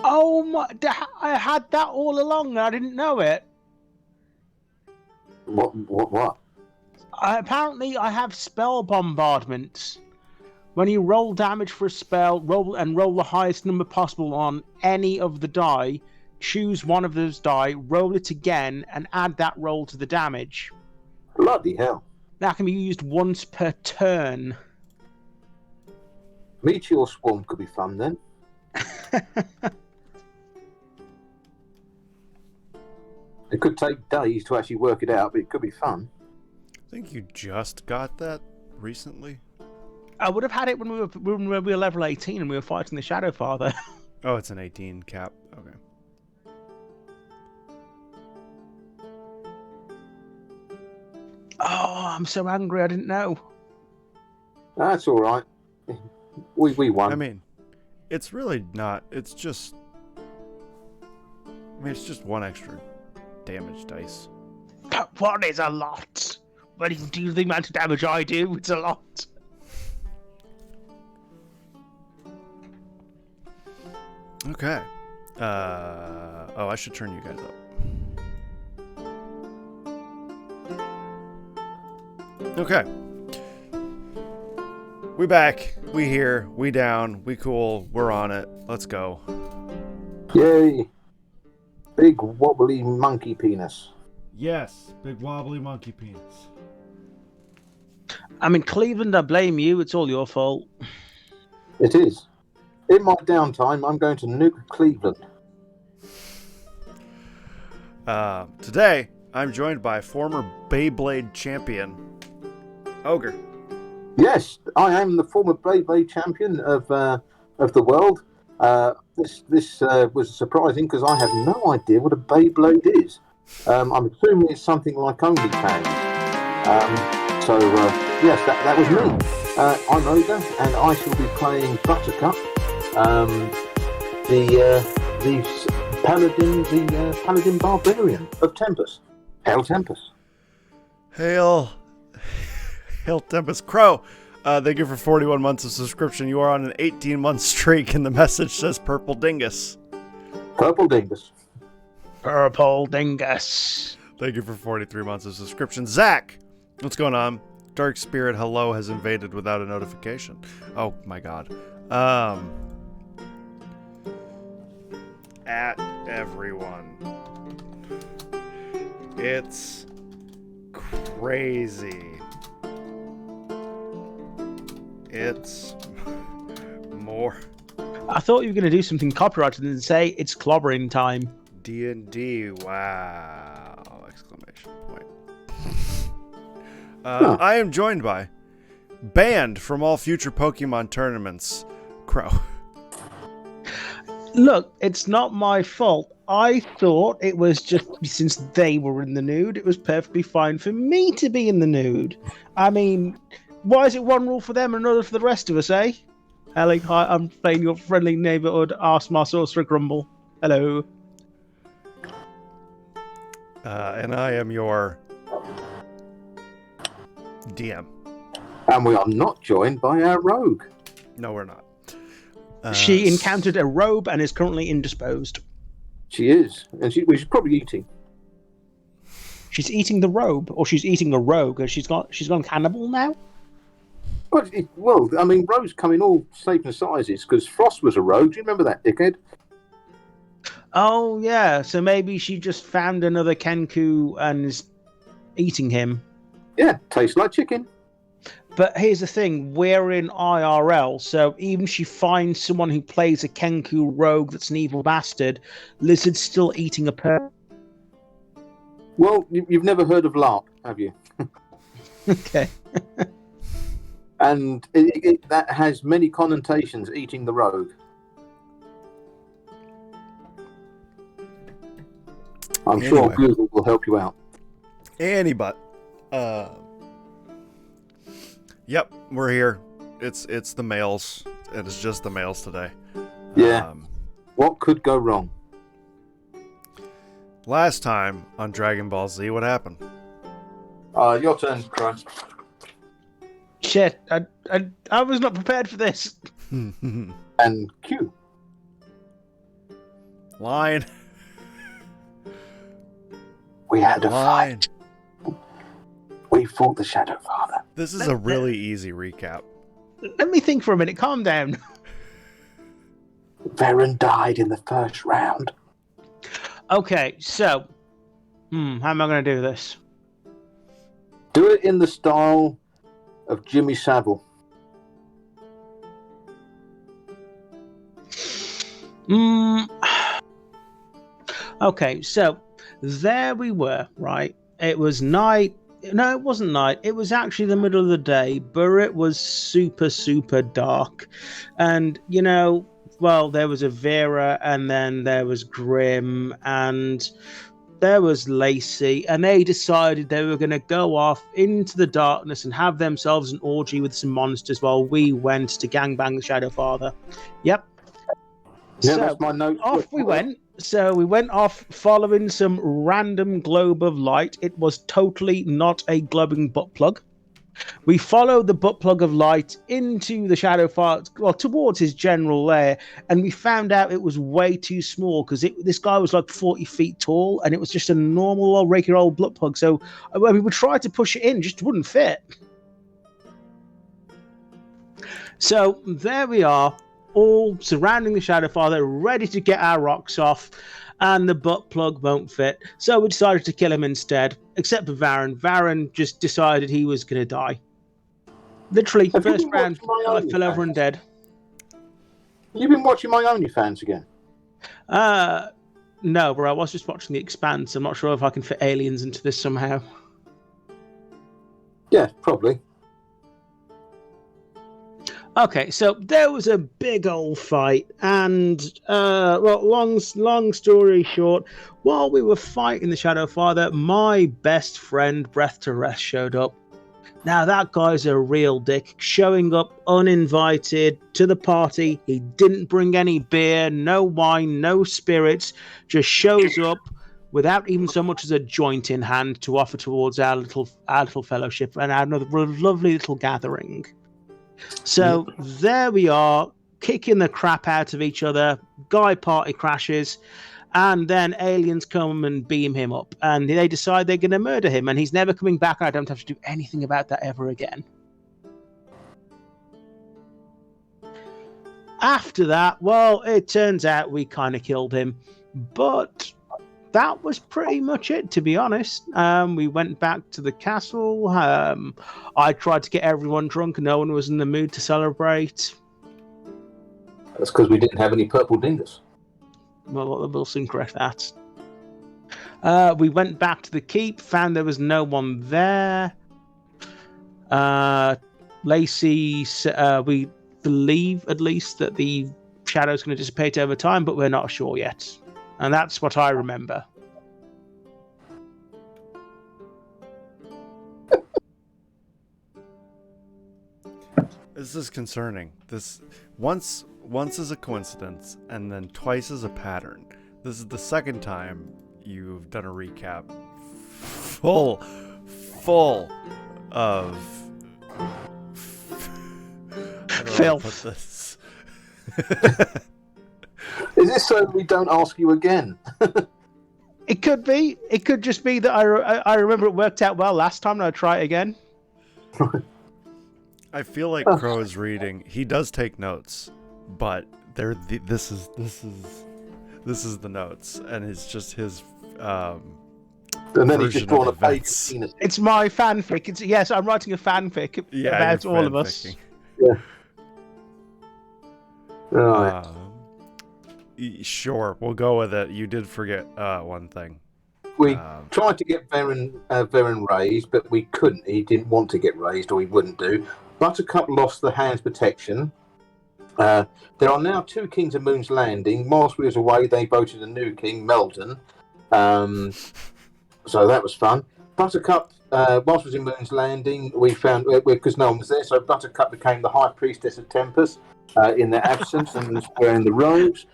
Oh my! I had that all along and I didn't know it. What? Apparently, I have spell bombardments. When you roll damage for a spell, roll the highest number possible on any of the die. Choose one of those die, roll it again, and add that roll to the damage. Bloody hell. That can be used once per turn. Meteor Swarm could be fun then. It could take days to actually work it out, but it could be fun. I think you just got that recently. I would have had it when we were level 18 and we were fighting the Shadow Father. Oh, it's an 18 cap. Okay. Oh, I'm so angry. I didn't know. That's all right. We won. I mean, it's really not. It's just. I mean, it's just one extra damage dice. But what is a lot? When you do the amount of damage I do, it's a lot. Okay. Oh, I should turn you guys up. Okay. We back. We here. We down. We cool. We're on it. Let's go. Yay. Big wobbly monkey penis. Yes. Big wobbly monkey penis. I'm in Cleveland. I blame you. It's all your fault. It is. In my downtime, I'm going to nuke Cleveland. Today, I'm joined by former Beyblade champion, Ogre. Yes, I am the former Beyblade champion of the world. This was surprising because I have no idea what a Beyblade is. I'm assuming it's something like OnlyFans. Yes, that was me. I'm Ogre, and I shall be playing Buttercup, the paladin barbarian of Tempest. Hail Tempest. Hail Tempest. Crow, thank you for 41 months of subscription. You are on an 18-month streak, and the message says Purple Dingus. Purple Dingus. Purple Dingus. Thank you for 43 months of subscription. Zach, what's going on? Dark Spirit Hello has invaded without a notification. Oh my god. At everyone. It's crazy. It's more. I thought you were going to do something copyrighted and say it's clobbering time. D&D, wow! Exclamation point. I am joined by, banned from all future Pokemon tournaments, Crow. Look, it's not my fault. I thought it was just since they were in the nude, it was perfectly fine for me to be in the nude. I mean, why is it one rule for them and another for the rest of us, eh? Ellie, hi, I'm playing your friendly neighborhood Ask My Sorcerer Grumble. Hello. And I am your DM. And we are not joined by our rogue. No, we're not. She encountered a robe and is currently indisposed. She is. And she's probably eating. She's eating the robe, or she's eating a rogue, and she's gone cannibal now? Well, I mean, rogues come in all shapes and sizes, because Frost was a rogue. Do you remember that, dickhead? Oh, yeah. So maybe she just found another Kenku and is eating him. Yeah, tastes like chicken. But here's the thing, we're in IRL, so even if she finds someone who plays a Kenku rogue that's an evil bastard, Lizard's still eating a person. Well, you've never heard of LARP, have you? Okay. And that has many connotations, eating the rogue. I'm sure Google will help you out. Anybody. Yep, we're here. It's the males. It is just the males today. Yeah. What could go wrong? Last time on Dragon Ball Z, what happened? Your turn, Crow. Shit, I was not prepared for this. And Q. Line. We had a Line. fight. We fought the Shadow Father. This is a really easy recap. Let me think for a minute. Calm down. Varen died in the first round. Okay, so, how am I going to do this? Do it in the style of Jimmy Savile. Okay, so there we were, right? It was night. No, it wasn't night. It was actually the middle of the day, but it was super, super dark. And, well, there was a Vera, and then there was Grim, and there was Lacey, and they decided they were going to go off into the darkness and have themselves an orgy with some monsters while we went to gangbang the Shadow Father. Yep. Yeah, So, that's my note. off we went. So we went off following some random globe of light. It was totally not a glowing butt plug. We followed the butt plug of light into the Shadow Father, well, towards his general lair, and we found out it was way too small because this guy was like 40 feet tall, and it was just a normal, old, regular old butt plug. So I mean, we tried to push it in, just wouldn't fit. So there we are, all surrounding the Shadow Father, ready to get our rocks off, and the butt plug won't fit. So we decided to kill him instead, except for Varen. Varen just decided he was going to die. Literally, first round, I fell over and dead. You've been watching my OnlyFans again? No, bro, I was just watching The Expanse. I'm not sure if I can fit aliens into this somehow. Yeah, probably. Okay, so there was a big old fight, and well, long story short, while we were fighting the Shadow Father, my best friend Breath to Rest showed up. Now that guy's a real dick, showing up uninvited to the party. He didn't bring any beer, no wine, no spirits, just shows up without even so much as a joint in hand to offer towards our little fellowship and our another lovely little gathering. So there we are, kicking the crap out of each other. Guy party crashes, and then aliens come and beam him up, and they decide they're going to murder him, and he's never coming back, and I don't have to do anything about that ever again. After that, well, it turns out we kind of killed him, but that was pretty much it, to be honest. We went back to the castle. I tried to get everyone drunk, and no one was in the mood to celebrate. That's because we didn't have any purple dingus. Well, we'll soon correct that. We went back to the keep, found there was no one there. Lacey, we believe at least that the shadow's going to dissipate over time, but we're not sure yet. And that's what I remember. This is concerning. This once is a coincidence, and then twice is a pattern. This is the second time you've done a recap full of filth. This. Is this so we don't ask you again? It could be. It could just be that I remember it worked out well last time, and I'll try it again. I feel like Crow is reading. He does take notes, but this is the notes, and it's just his. And then he's just drawn a page. It's my fanfic. Yes, I'm writing a fanfic about all of us. Yeah. Right. Sure, we'll go with it. You did forget one thing. We tried to get Varen raised, but we couldn't. He didn't want to get raised, or he wouldn't do. Buttercup lost the hand's protection. There are now two kings of Moon's Landing. Whilst we was away, they voted a new king, Meldon. So that was fun. Buttercup, whilst we was in Moon's Landing, we found, because no one was there, so Buttercup became the High Priestess of Tempest in their absence and was wearing the robes.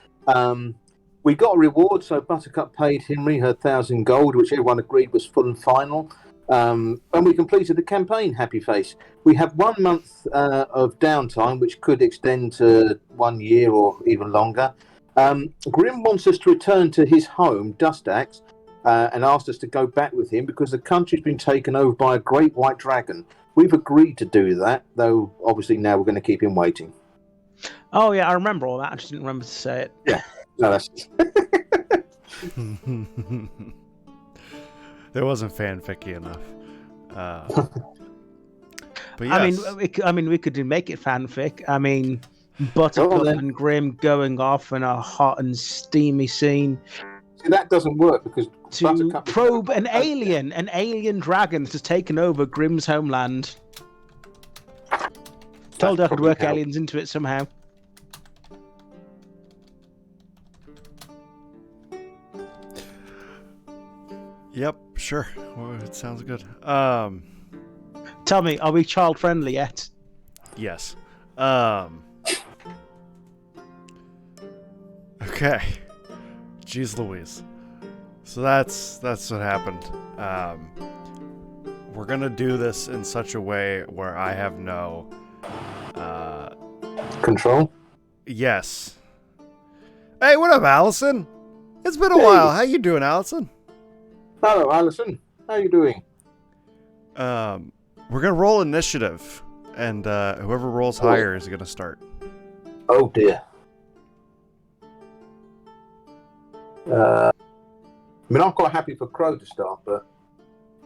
We got a reward, so Buttercup paid Henry her 1,000 gold, which everyone agreed was full and final. And we completed the campaign, happy face. We have 1 month of downtime, which could extend to 1 year or even longer. Grim wants us to return to his home, Dustax, and asked us to go back with him because the country's been taken over by a great white dragon. We've agreed to do that, though obviously now we're going to keep him waiting. Oh yeah, I remember all that. I just didn't remember to say it. Yeah, no, that's... It wasn't fanficky enough. But yes. We could make it fanfic. I mean, Buttercup and Grim going off in a hot and steamy scene. See, that doesn't work because to Buttercup probe an alien dragon that has taken over Grimm's homeland. Told I could work aliens into it somehow. Yep, sure. Well, it sounds good. Tell me, are we child friendly yet? Yes. Okay. Jeez Louise. So that's what happened. We're gonna do this in such a way where I have no control. Yes. Hey, what up, Allison? It's been a while. How you doing, Allison? Hello, Allison. How you doing? We're gonna roll initiative, and whoever rolls higher is gonna start. Oh dear. I mean, I'm quite happy for Crow to start, but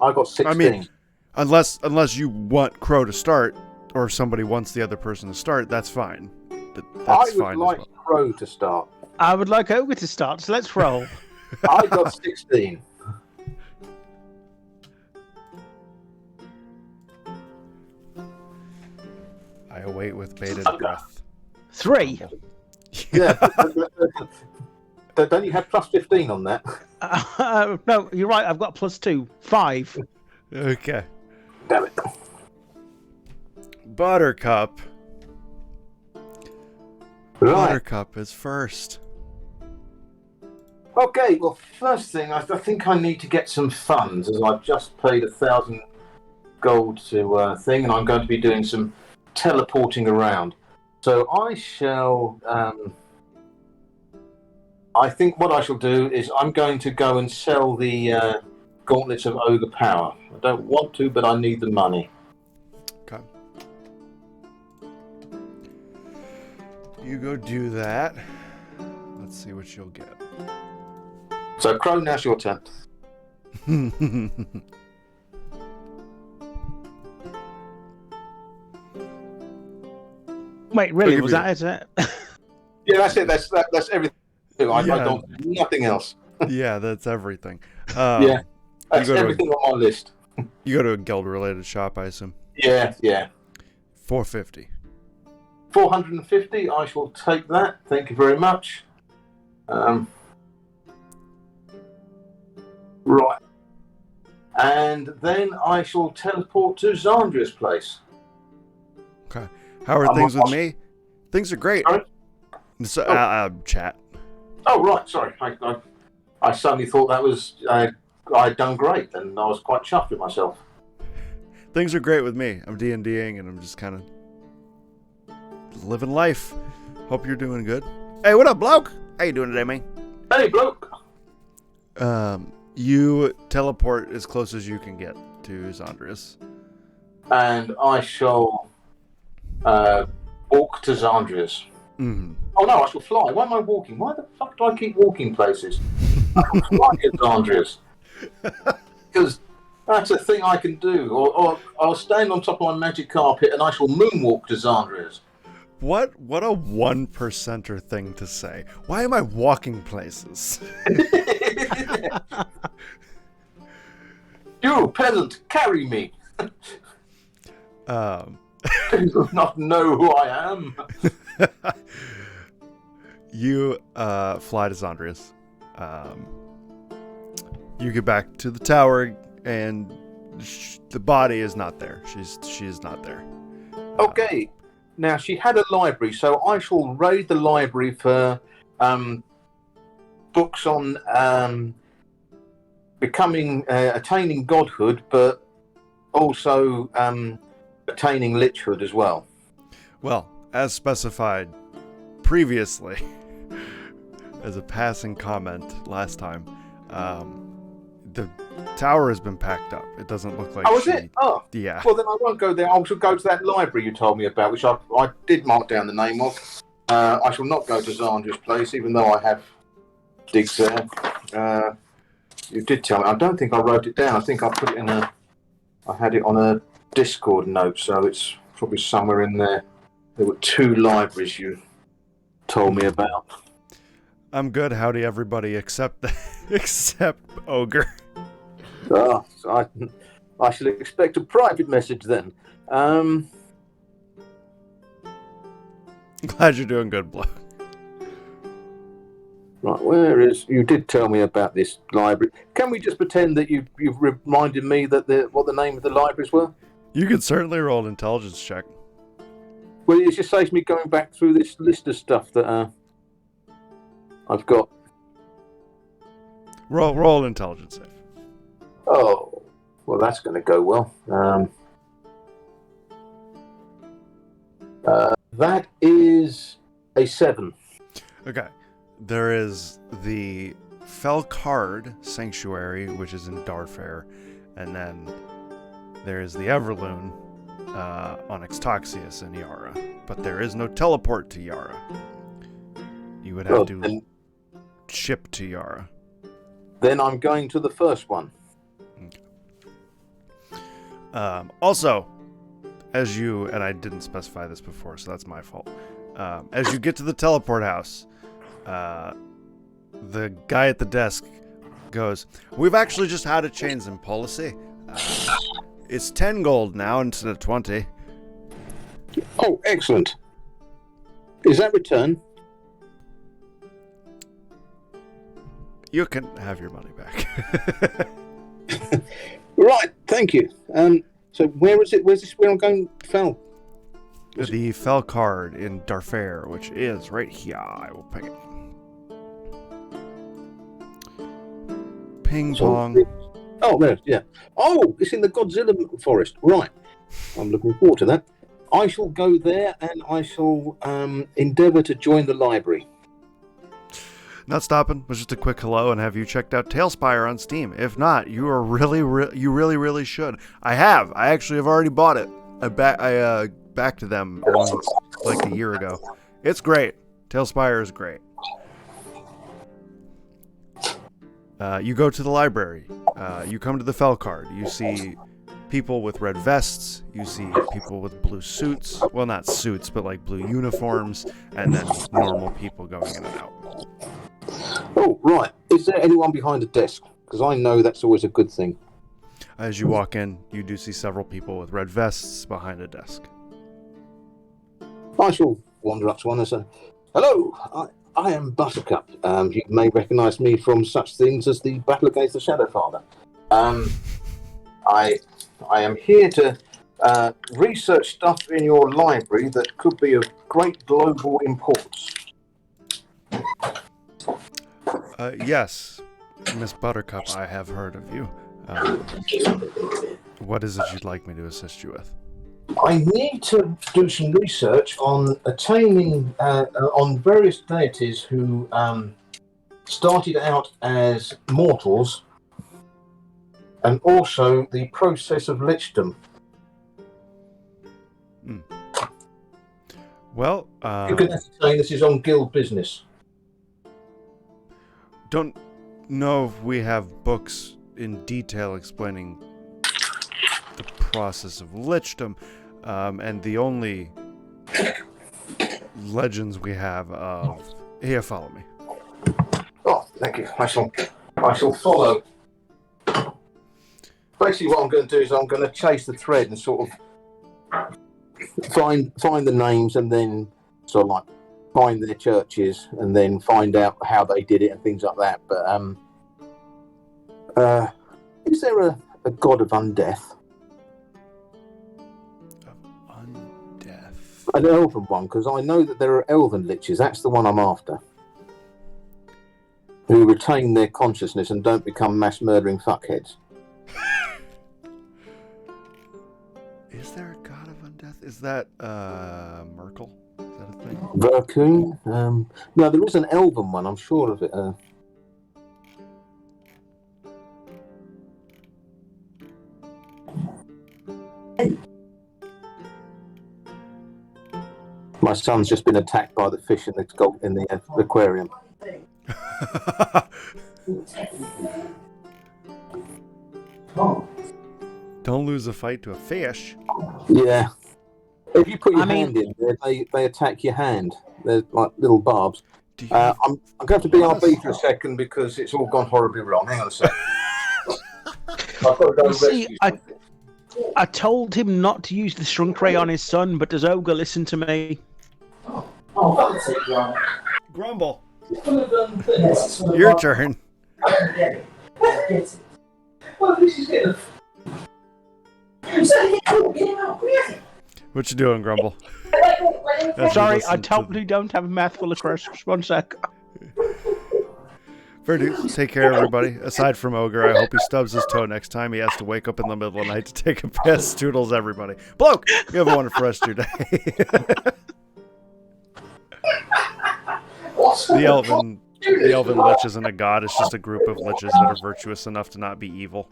I got 16. I mean, unless you want Crow to start, or if somebody wants the other person to start, that's fine. That's I would like Crow to start. I would like Ogre to start, so let's roll. I got 16. I await with bated breath. 3. Yeah. Don't you have plus 15 on that? No, you're right. I've got +2. 5. Okay. Damn it. Buttercup. Right. Buttercup is first. Okay, well, first thing, I think I need to get some funds, as I've just paid 1,000 gold to thing, and I'm going to be doing some teleporting around. So I shall... I think what I shall do is I'm going to go and sell the Gauntlets of Ogre Power. I don't want to, but I need the money. Okay. You go do that. Let's see what you'll get. So, Crow, now's your turn. Wait, really? Was that it? Yeah, that's it. That's everything. I don't nothing else. Yeah, that's everything. Yeah, that's everything on my list. You go to a guild-related shop, I assume. Yeah. 450. 450. I shall take that. Thank you very much. Right. And then I shall teleport to Xandria's place. Okay. How are things with me? Things are great. Sorry? Chat. Oh, right. Sorry. I suddenly thought that was... I'd done great, and I was quite chuffed with myself. Things are great with me. I'm D&Ding, and I'm just kind of living life. Hope you're doing good. Hey, what up, bloke? How you doing today, man? Hey, bloke. You teleport as close as you can get to Xandria's. And I shall walk to Xandria's. Mm. Oh no, I shall fly. Why am I walking? Why the fuck do I keep walking places? I can fly to Xandria's. Because that's a thing I can do. Or I'll stand on top of my magic carpet and I shall moonwalk to Xandria's. What a 1%er thing to say. Why am I walking places? You, peasant, carry me. You do not know who I am. You fly to Xandria's. You get back to the tower, and the body is not there. She is not there. Okay. Now, she had a library, so I shall raid the library for books on attaining godhood, but also attaining lichhood as well. Well, as specified previously, as a passing comment last time, the tower has been packed up. It doesn't look like. Oh, is it? Oh, yeah. Well, then I won't go there. I shall go to that library you told me about, which I did mark down the name of. I shall not go to Zandra's place, even though I have digs there. You did tell me. I don't think I wrote it down. I think I put it I had it on a Discord note, so it's probably somewhere in there. There were 2 libraries you told me about. I'm good. Howdy, everybody, except Ogre. So I shall expect a private message then. Glad you're doing good, Blue. Right, where is... You did tell me about this library. Can we just pretend that you've reminded me that what the name of the libraries were? You could certainly roll an intelligence check. Well, it just saves me going back through this list of stuff that I've got. Roll an intelligence save. Oh, well, that's going to go well. That is a 7. Okay. There is the Felcard Sanctuary, which is in Darfair, and then there's the Everloon on Extoxius in Yara. But there is no teleport to Yara. You would have to ship to Yara. Then I'm going to the first one. Okay. Also, as you, and I didn't specify this before, so that's my fault. As you get to the teleport house, the guy at the desk goes, "We've actually just had a change in policy. It's 10 gold now instead of 20. Oh, excellent. Is that return? You can have your money back." Right, thank you. So where is it? Where's this? Where I'm going? Fel? The Felcard in Darfair, which is right here. I will ping it. Ping pong. Oh, there, yeah. Oh, it's in the Godzilla forest. Right. I'm looking forward to that. I shall go there and I shall endeavour to join the library. Not stopping. Was just a quick hello and have you checked out Tailspire on Steam. If not, you are really should. I actually have already bought it. I backed them like a year ago. It's great. Tailspire is great. You go to the library. You come to the Felcard. You see people with red vests. You see people with blue suits. Well, not suits, but like blue uniforms. And then normal people going in and out. Oh, right. Is there anyone behind the desk? Because I know that's always a good thing. As you walk in, you do see several people with red vests behind a desk. I shall wander up to one and say, "Hello, I am Buttercup. You may recognise me from such things as the Battle Against the Shadowfather. I am here to research stuff in your library that could be of great global importance." Yes, Miss Buttercup, I have heard of you. What is it you'd like me to assist you with? I need to do some research on attaining on various deities who started out as mortals, and also the process of lichdom. Well, you can ascertain this is on guild business. Don't know if we have books in detail explaining the process of lichdom, and the only legends we have of... Here, follow me. Oh, thank you. I shall follow. Basically, what I'm going to do is I'm going to chase the thread and sort of find the names, and then sort of like find their churches, and then find out how they did it and things like that. But is there a god of undeath? Undeath? An elven one, because I know that there are elven liches. That's the one I'm after. Who retain their consciousness and don't become mass murdering fuckheads. Is there a god of undeath? Is that Merkel? Is that a thing? Vercoon. No, there is an elven one. I'm sure of it. My son's just been attacked by the fish in the aquarium. Don't lose a fight to a fish. Yeah. If you put your hand in there, they attack your hand. They're like little barbs. I'm going to be RB for a second because it's all gone horribly wrong. Hang on a sec. I've got to go rescue something. I told him not to use the shrunk ray on his son, but does Ogre listen to me? Grumble. Your turn. What you doing, Grumble? Sorry, I totally don't have a mouthful of crisps. 1 sec. Fair dues. Take care, everybody. Aside from Ogre, I hope he stubs his toe next time he has to wake up in the middle of the night to take a piss. Toodles, everybody. Bloke, you have a wonderful rest of your day. The elven lich isn't a god. It's just a group of liches that are virtuous enough to not be evil.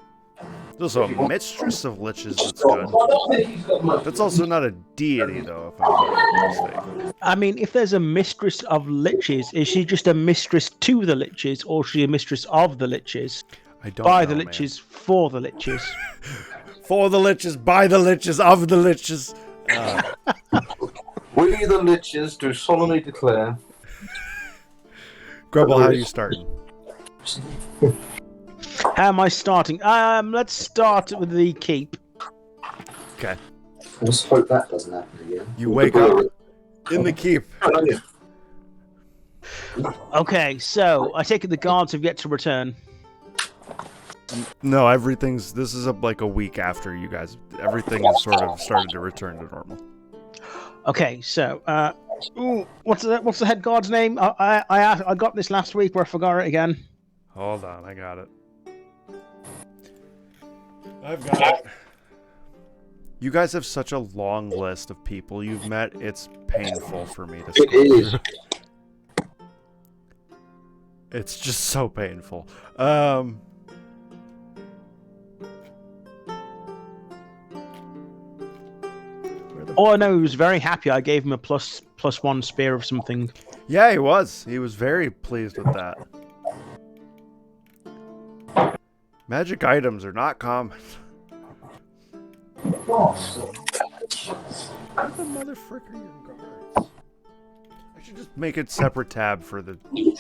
There's also a mistress of liches that's good. That's also not a deity, though, if I'm not mistaken. I mean, if there's a mistress of liches, is she just a mistress to the liches, or is she a mistress of the liches? I don't by know, the liches, for the liches. For the liches, by the liches, of the liches. We the liches do solemnly declare. Grumble, how are you starting? How am I starting? Let's start with the keep. Okay. Let's hope that doesn't happen again. You wake up in the keep. Okay, so I take it the guards have yet to return. No, this is like a week after you guys. Everything has sort of started to return to normal. Okay, so what's the head guard's name? I got this last week, but I forgot it again. Hold on, I got it. I've got it. You guys have such a long list of people you've met. It's painful for me to It is. It's just so painful. Oh no, he was very happy. I gave him a +1 spear of something. Yeah, he was. He was very pleased with that. Magic items are not common. What the motherfucker your guards? I should just make a separate tab for the keep.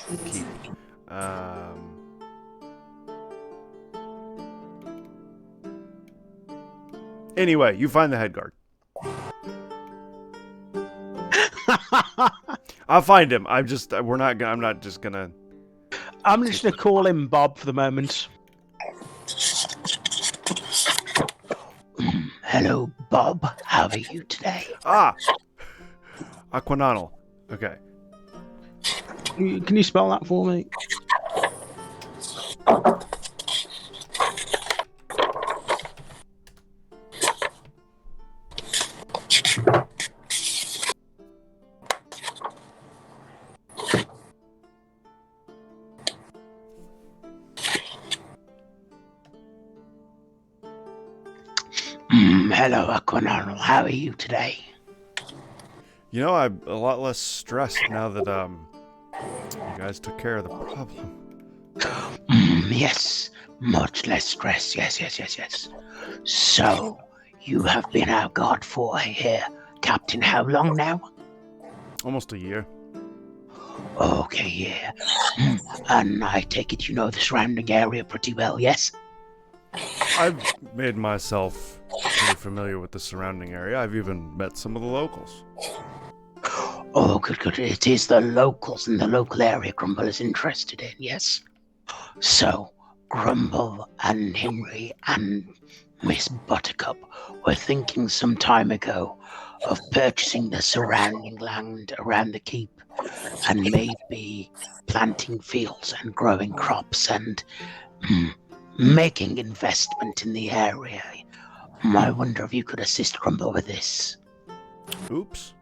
Anyway, you find the head guard. I'll find him. I'm just gonna call him Bob for the moment. Hello, Bob. How are you today? Aquananal. Okay. Can you spell that for me? Hello, Aquananal. How are you today? You know, I'm a lot less stressed now that you guys took care of the problem. Yes, much less stress. Yes. So, you have been our guard for here, Captain. How long now? Almost a year. Okay, yeah. And I take it you know the surrounding area pretty well, yes? I've made myself pretty familiar with the surrounding area. I've even met some of the locals. Oh, good. It is the locals in the local area Grumble is interested in, yes? So, Grumble and Henry and Miss Buttercup were thinking some time ago of purchasing the surrounding land around the keep and maybe planting fields and growing crops and making investment in the area. I wonder if you could assist Grumble with this. Oops.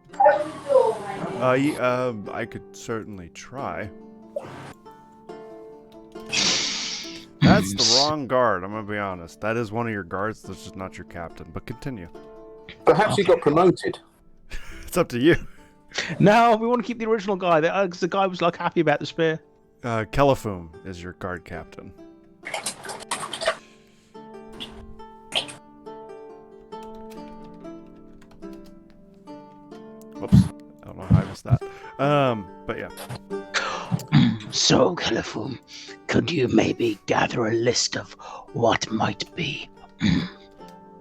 I could certainly try. That's the wrong guard, I'm gonna be honest. That is one of your guards, that's just not your captain. But continue. Perhaps he got promoted. It's up to you. No, we want to keep the original guy. The guy was like happy about the spear. Kelifum is your guard captain. Whoops. I don't know how I missed that. But yeah. So, Califum, could you maybe gather a list of what might be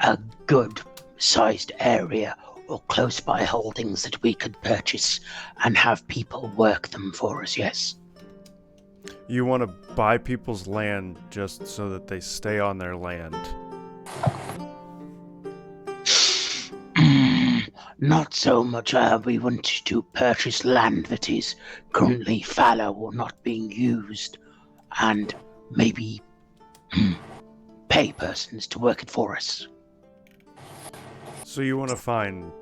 a good-sized area or close-by holdings that we could purchase and have people work them for us, yes? You want to buy people's land just so that they stay on their land. Not so much. We want to purchase land that is currently fallow or not being used, and maybe pay persons to work it for us. So you want to find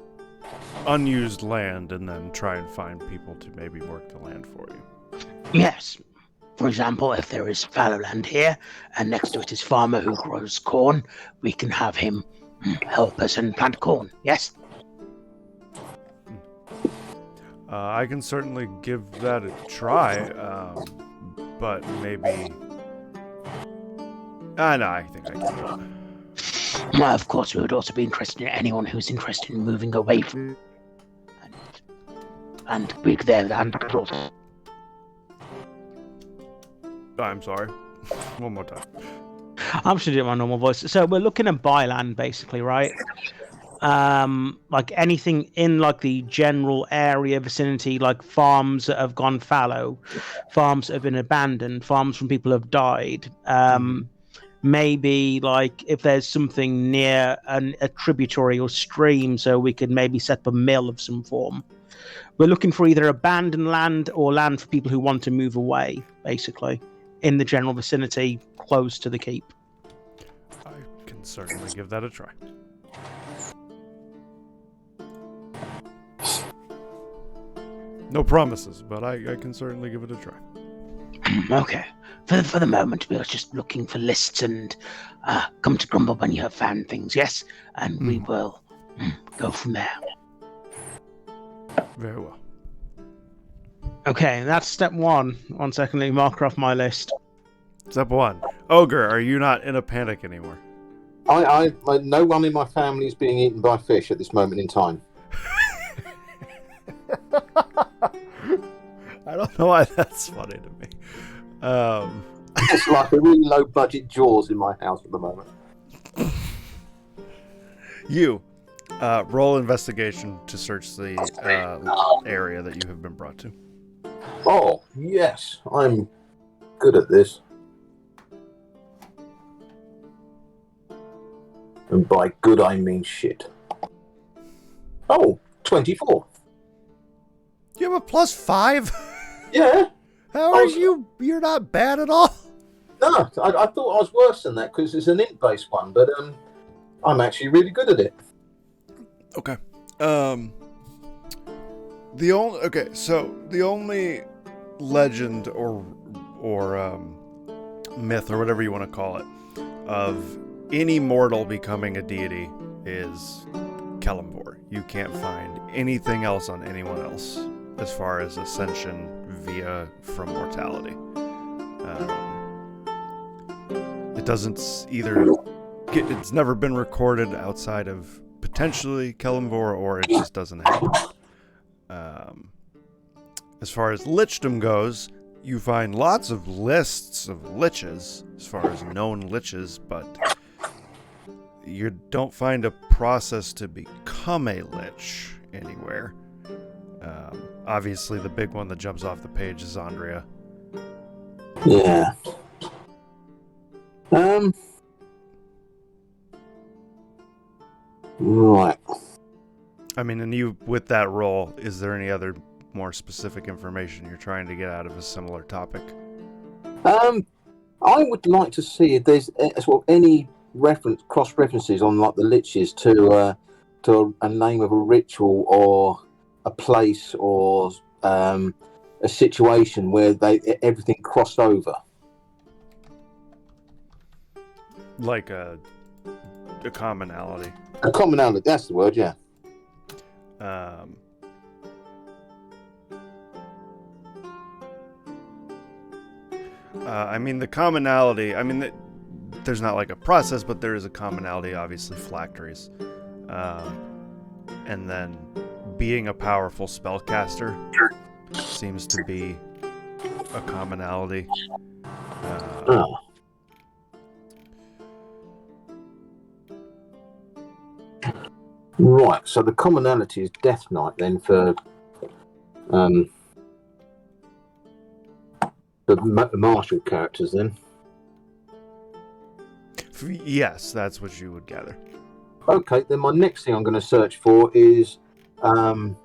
unused land and then try and find people to maybe work the land for you. Yes. For example, if there is fallow land here, and next to it is farmer who grows corn, we can have him help us and plant corn, yes? I can certainly give that a try, but maybe... no, I think I can do it. Well, of course, we would also be interested in anyone who's interested in moving away from and big their land. I'm sorry. One more time. I'm just doing my normal voice. So we're looking at buy land, basically, right? Like anything in like the general area vicinity, like farms that have gone fallow, farms that have been abandoned, farms from people who have died. Maybe like if there's something near a tributary or stream, so we could maybe set up a mill of some form. We're looking for either abandoned land or land for people who want to move away, basically, in the general vicinity close to the keep. I can certainly give that a try. No promises, but I can certainly give it a try. Okay. For the moment, we are just looking for lists and come to Grumble when you have found things, yes? And we will go from there. Very well. Okay, that's step one. 1 second, let me mark her off my list. Step 1. Ogre, are you not in a panic anymore? I no one in my family is being eaten by fish at this moment in time. I don't know why that's funny to me. It's like a really low budget Jaws in my house at the moment. You roll investigation to search the area that you have been brought to. Oh, yes, I'm good at this. And by good, I mean shit. Oh, 24. You have a +5? Yeah. How are you? You're not bad at all. No, I thought I was worse than that because it's an int-based one, but I'm actually really good at it. Okay. The only legend or myth or whatever you want to call it of any mortal becoming a deity is Kellimbor. You can't find anything else on anyone else as far as ascension from mortality. It doesn't either. It's never been recorded outside of potentially Kellimbor, or it just doesn't happen. As far as lichdom goes, you find lots of lists of liches as far as known liches, but you don't find a process to become a lich anywhere. Obviously, the big one that jumps off the page is Andrea. Yeah. Right. I mean, and you, with that role, is there any other more specific information you're trying to get out of a similar topic? I would like to see if there's any cross references on like the liches to a name of a ritual or a place or a situation where everything crossed over. Like a commonality. A commonality, that's the word, yeah. I mean, the commonality, there's not like a process, but there is a commonality, obviously, phylacteries. And then being a powerful spellcaster seems to be a commonality. Right, so the commonality is Death Knight then for the martial characters then. Yes, that's what you would gather. Okay, then my next thing I'm going to search for is non-arsehole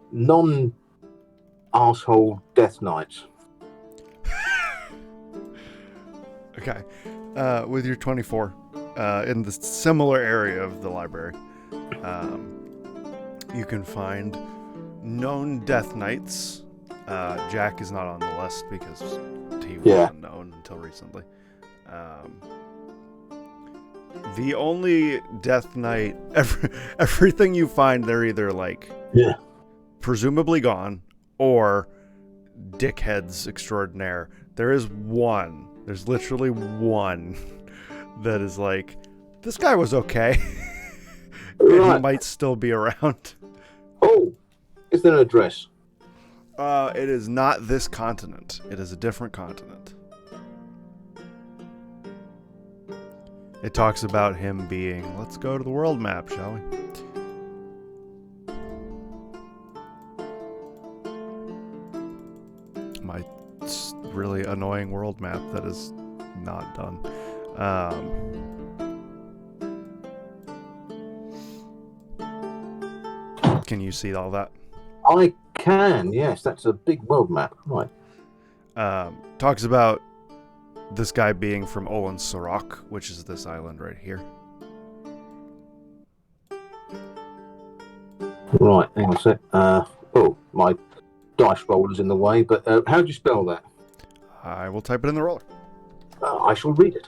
Death Knights. Okay. With your 24, in the similar area of the library, you can find known Death Knights. Jack is not on the list because he wasn't known until recently. The only Death Knight, everything you find, they're either presumably gone or dickheads extraordinaire. There's literally one that is like, this guy was okay. And he might still be around. Oh, is there an address? It is not this continent. It is a different continent. It talks about him being, let's go to the world map, shall we? My really annoying world map that is not done. Can you see all that? I can, yes. That's a big world map. Right. Talks about this guy being from Olin Sorok, which is this island right here. Right, hang on a sec. My dice roller's in the way, but how do you spell that? I will type it in the roller. I shall read it.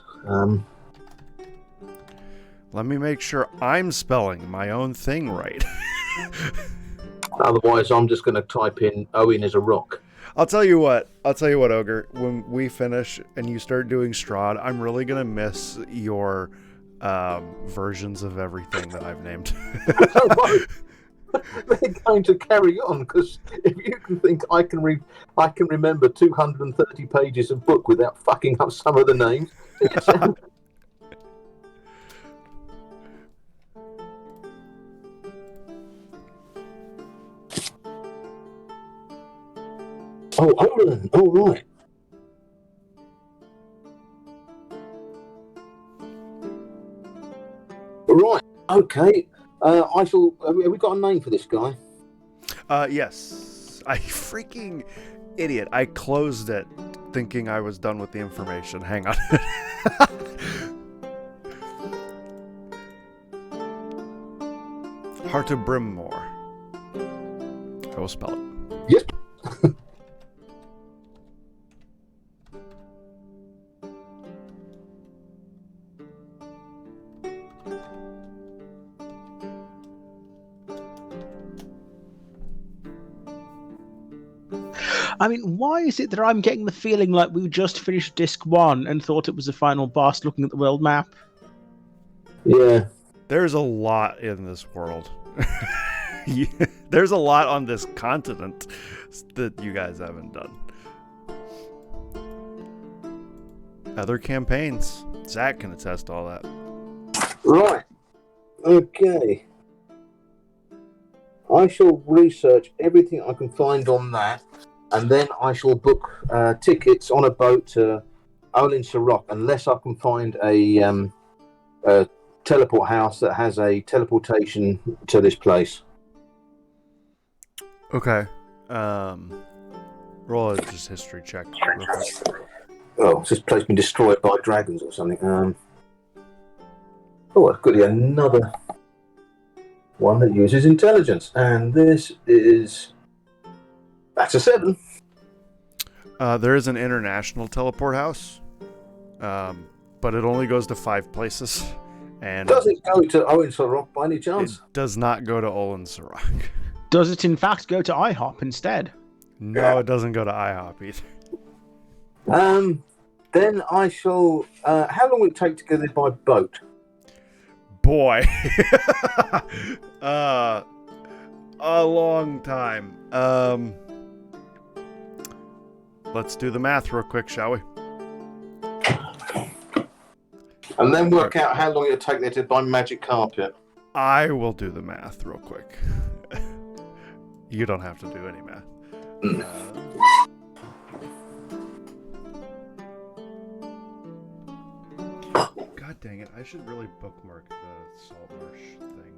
Let me make sure I'm spelling my own thing right. Otherwise, I'm just going to type in Owen is a rock. I'll tell you what, Ogre. When we finish and you start doing Strahd, I'm really going to miss your versions of everything that I've named. They're going to carry on, because if you can think I can remember 230 pages of book without fucking up some of the names. Oh, Olin. Oh, right. Right. Okay. I shall. Have we got a name for this guy? Yes. I freaking idiot. I closed it thinking I was done with the information. Hang on. Heart of Brimmore. I will spell it. Yes. I mean, why is it that I'm getting the feeling like we just finished disc 1 and thought it was the final boss looking at the world map? Yeah. There's a lot in this world. There's a lot on this continent that you guys haven't done. Other campaigns. Zach can attest to all that. Right. Okay. I shall research everything I can find on that, and then I shall book tickets on a boat to Olin Sorok, unless I can find a teleport house that has a teleportation to this place. Okay. Roll a just history check real quick. Oh, has this place been destroyed by dragons or something? I've got another one that uses intelligence, and this is That's a 7. There is an international teleport house, but it only goes to 5 places. And Does it go to Owen Sorok by any chance? it does not go to Olin Sirach. Does it in fact go to IHOP instead? No, it doesn't go to IHOP either. Then I shall. How long will it take to get there by boat? Boy. A long time. Let's do the math real quick, shall we? And then work out how long it'll take there to buy magic carpet. I will do the math real quick. You don't have to do any math. God dang it, I should really bookmark the Salt Marsh thing.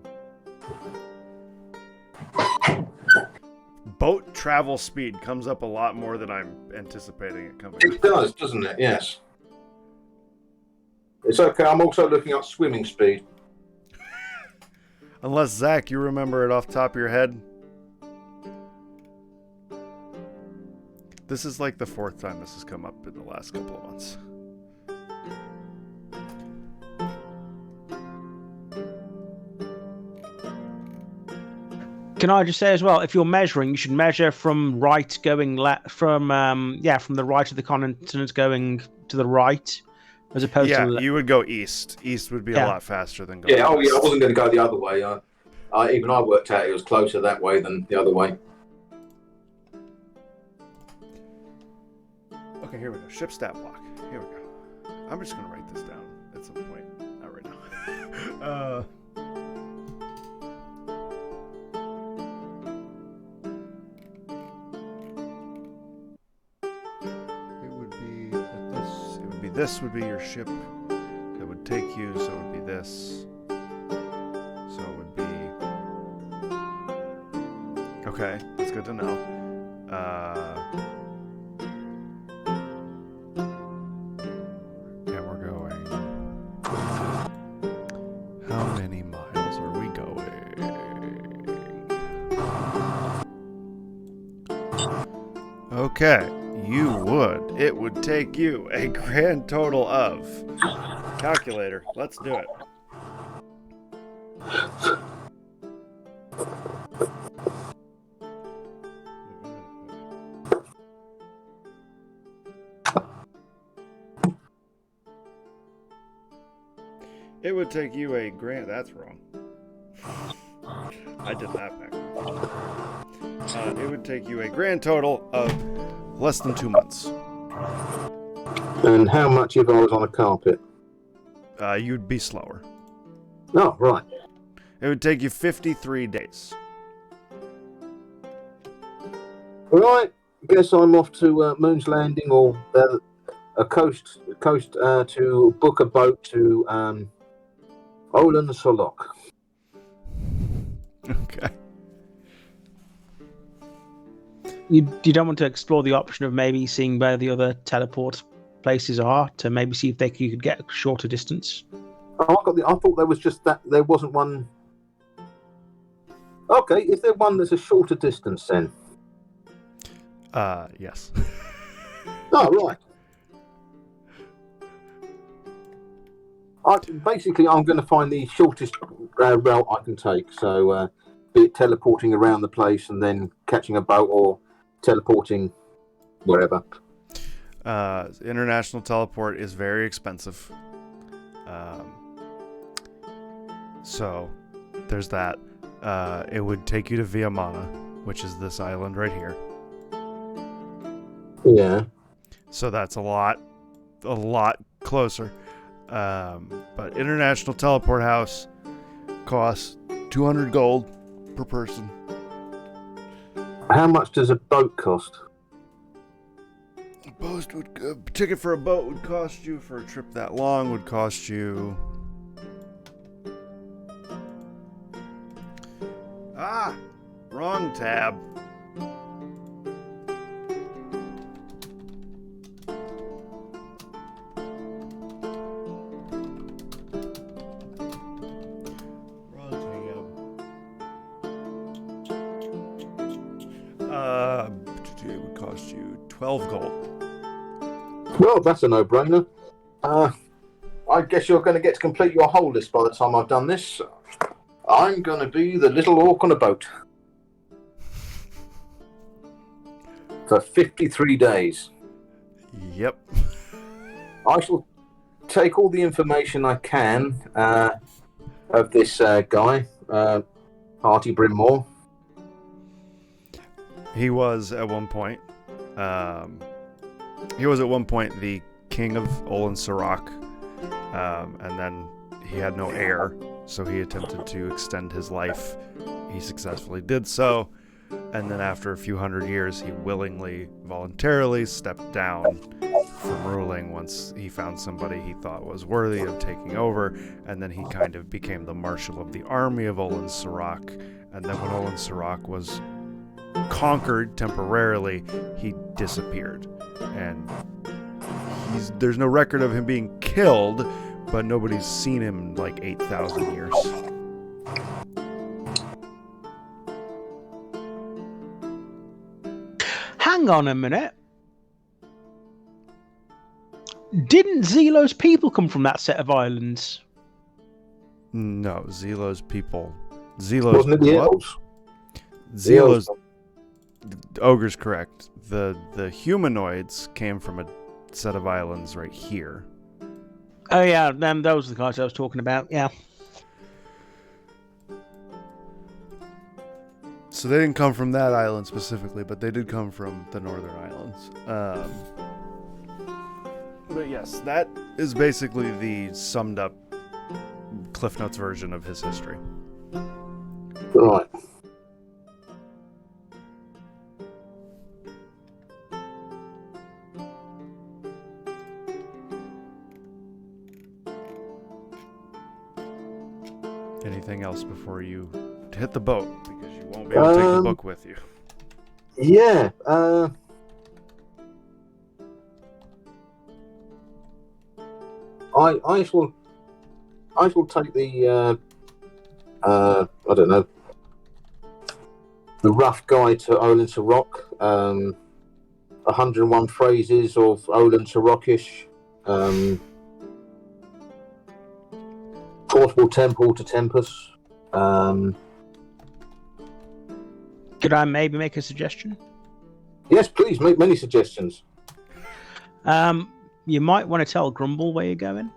Boat travel speed comes up a lot more than I'm anticipating it coming. It does, doesn't it? Yes. It's okay. I'm also looking up swimming speed. Unless, Zach, you remember it off the top of your head. This is like the 4th time this has come up in the last couple of months. Can I just say as well, if you're measuring, you should measure from right going left, from the right of the continent going to the right, as opposed to you would go east. East would be a lot faster than going west. I west. wasn't going to go the other way. Even I worked out it was closer that way than the other way. Okay, here we go. Ship stat block. Here we go. I'm just going to write this down at some point. Not right now. This would be your ship that would take you, so it would be this. So it would be... Okay, that's good to know. And we're going... How many miles are we going? Okay. It would take you a grand total of... Calculator, let's do it. It would take you a grand... That's wrong. I did that backwards. It would take you a grand total of less than 2 months. And how much if I was on a carpet? You'd be slower. Oh, right. It would take you 53 days. Right. Guess I'm off to Moon's Landing or a coast to book a boat to Olin Solok. Okay. You don't want to explore the option of maybe seeing where the other teleport places are to maybe see if you could get a shorter distance? Oh, I thought there was just that. There wasn't one. Okay, is there one that's a shorter distance then? Yes. Oh, right. I'm going to find the shortest route I can take. So, be it teleporting around the place and then catching a boat or teleporting wherever. International teleport is very expensive. So, there's that. It would take you to Viamana, which is this island right here. Yeah. So that's a lot closer. But International Teleport House costs 200 gold per person. How much does a boat cost? A ticket for a boat would cost you, for a trip that long, would cost you... Wrong tab. 12 gold. Well, that's a no-brainer. I guess you're going to get to complete your whole list by the time I've done this. I'm going to be the little orc on a boat. For 53 days. Yep. I shall take all the information I can of this guy, Artie Brimmore. He was at one point the king of Olin Sirach, and then he had no heir, so he attempted to extend his life. He successfully did so, and then after a few hundred years, he voluntarily stepped down from ruling once he found somebody he thought was worthy of taking over, and then he kind of became the marshal of the army of Olin Sirach, and then when Olin Sirach was conquered temporarily, he disappeared, and there's no record of him being killed, but nobody's seen him in like 8,000 years. Hang on a minute. Didn't Zelo's people come from that set of islands? No, Zelo's people. Wasn't it the elves? Zelo's ogre's correct. The humanoids came from a set of islands right here. Oh yeah, those are the guys I was talking about. Yeah. So they didn't come from that island specifically, but they did come from the northern islands. But yes, that is basically the summed up Cliff Notes version of his history. Right. Anything else before you hit the boat? Because you won't be able to take the book with you. Yeah. I shall take the I don't know, the rough guide to Olin Sirach, 101 phrases of Olin Sirachish, portable temple to Tempus. Could I maybe make a suggestion? Yes, please make many suggestions. You might want to tell Grumble where you're going.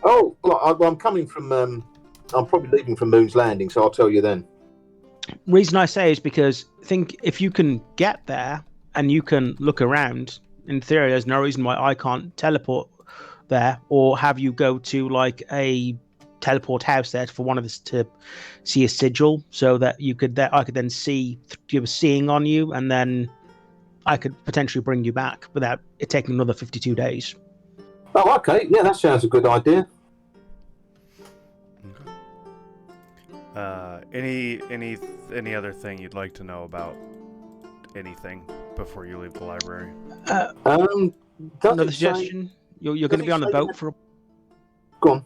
Oh, well, I'm coming from. I'm probably leaving from Moon's Landing, so I'll tell you then. Reason I say is because think if you can get there and you can look around, in theory, there's no reason why I can't teleport there, or have you go to like a teleport house there for one of us to see a sigil, so that you could I could then see you were seeing on you, and then I could potentially bring you back without it taking another 52 days. Oh, okay. Yeah, that sounds a good idea. Any other thing you'd like to know about anything before you leave the library? Another suggestion. You're going to be on the boat for. Go on.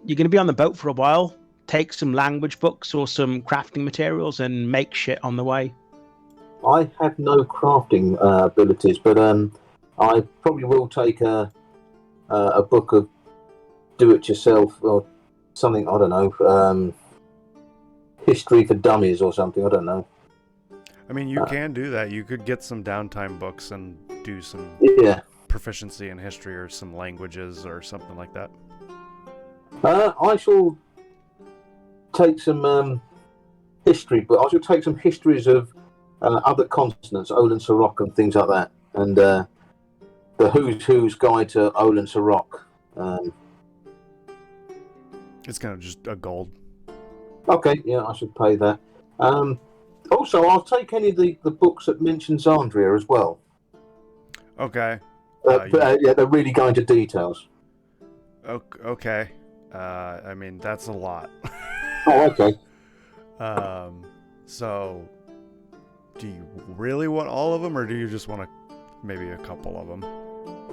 You're going to be on the boat for a while. Take some language books or some crafting materials and make shit on the way. I have no crafting abilities, but I probably will take a book of do-it-yourself or something. I don't know, history for dummies or something. I don't know. I mean, you can do that. You could get some downtime books and do some proficiency in history or some languages or something like that. I shall take some history, but I shall take some histories of other continents, Olin Sirach and things like that, and the Who's Who's Guide to Olin Sirach. It's kind of just a gold. Okay, yeah, I should pay that. Also, I'll take any of the books that mention Zandria as well. Okay. Yeah, they're really going to details. Okay. I mean, that's a lot. Oh, okay. So, do you really want all of them, or do you just want maybe a couple of them?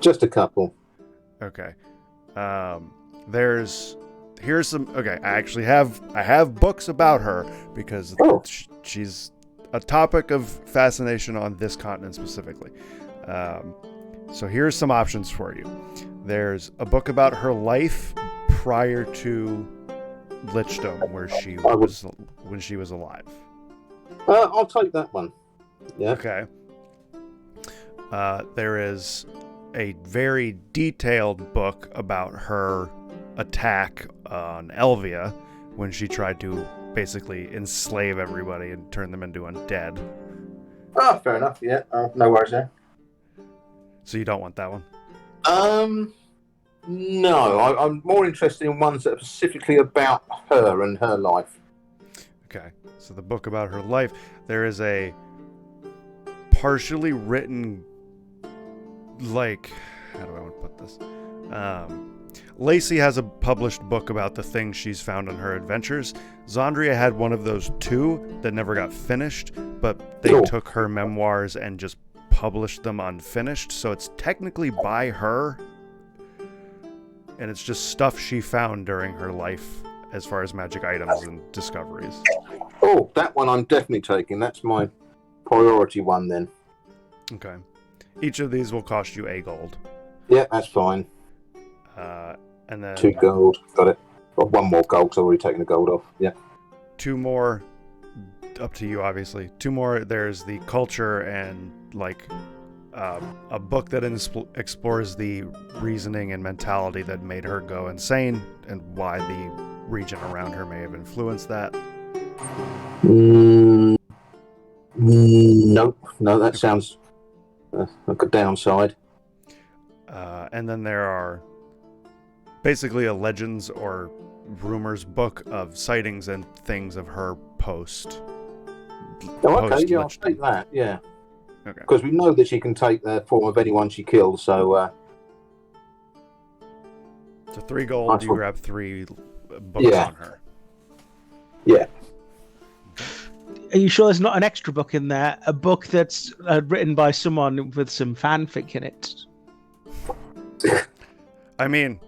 Just a couple. Okay. Here's some. Okay, I have books about her because she's a topic of fascination on this continent specifically. So here's some options for you. There's a book about her life prior to Lichstone, where she was when she was alive. I'll take that one. Yeah. Okay. There is a very detailed book about her attack on Elvia when she tried to basically enslave everybody and turn them into undead. Oh, fair enough. Yeah. No worries there. So you don't want that one? No. I'm more interested in ones that are specifically about her and her life. Okay. So the book about her life, there is a partially written, like, how do I want to put this? Lacey has a published book about the things she's found on her adventures. Zandria had one of those too that never got finished, but they took her memoirs and just published them unfinished. So it's technically by her, and it's just stuff she found during her life as far as magic items and discoveries. Oh, that one I'm definitely taking. That's my priority one then. Okay. Each of these will cost you a gold. Yeah, that's fine. And then 2 gold. Got it. Got 1 more gold, because I've already taken the gold off. Yeah. 2 more, up to you, obviously. 2 more, there's the culture and, like, a book that explores the reasoning and mentality that made her go insane and why the region around her may have influenced that. Nope. No, that sounds like a downside. And then there are basically a legends or rumors book of sightings and things of her post. Oh, okay, yeah, I'll take that, yeah. Okay. Because we know that she can take the form of anyone she kills, so... So 3 gold, you grab 3 books on her. Yeah. Are you sure there's not an extra book in there? A book that's written by someone with some fanfic in it? I mean...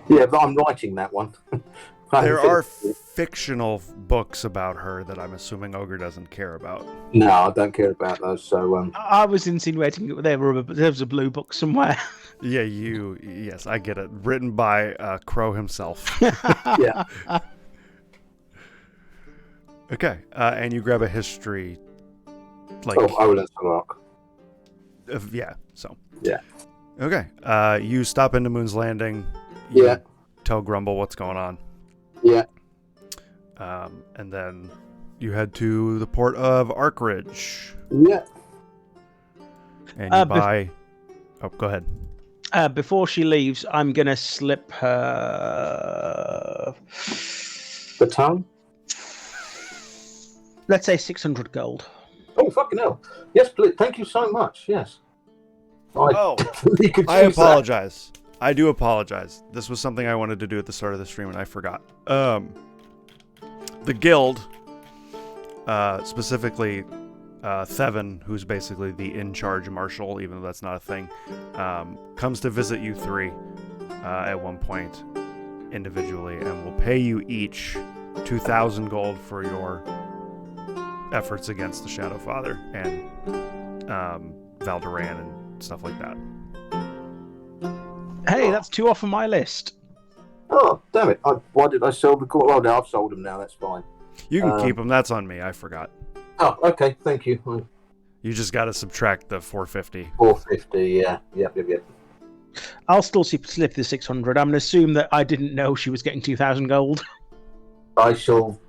Yeah, but I'm writing that one. There are fictional books about her that I'm assuming Ogre doesn't care about. No, I don't care about those, so... I was insinuating there was a blue book somewhere. Yeah, yes, I get it. Written by Crow himself. Yeah. Okay, and you grab a history, like... Oh, Olen's Rock. Yeah, so... Yeah. Okay, you stop into Moon's Landing. Yeah. Tell Grumble what's going on. Yeah. And then you head to the port of Arkridge. Yeah. And you buy... Oh, go ahead. Before she leaves, I'm going to slip her... The tongue? Let's say 600 gold. Oh, fucking hell. Yes, please. Thank you so much. Yes. I apologize. I do apologize. This was something I wanted to do at the start of the stream and I forgot. The guild, specifically Thevin, who's basically the in-charge marshal, even though that's not a thing, comes to visit you 3 at one point individually and will pay you each 2,000 gold for your efforts against the Shadow Father and Valdoran and stuff like that. Hey, that's 2 off of my list. Oh, damn it. Why did I sell the gold? Oh, no, I've sold them now. That's fine. You can keep them. That's on me. I forgot. Oh, okay. Thank you. You just got to subtract the 450. 450, yeah. Yep. I'll still slip the 600. I'm going to assume that I didn't know she was getting 2,000 gold. I shall...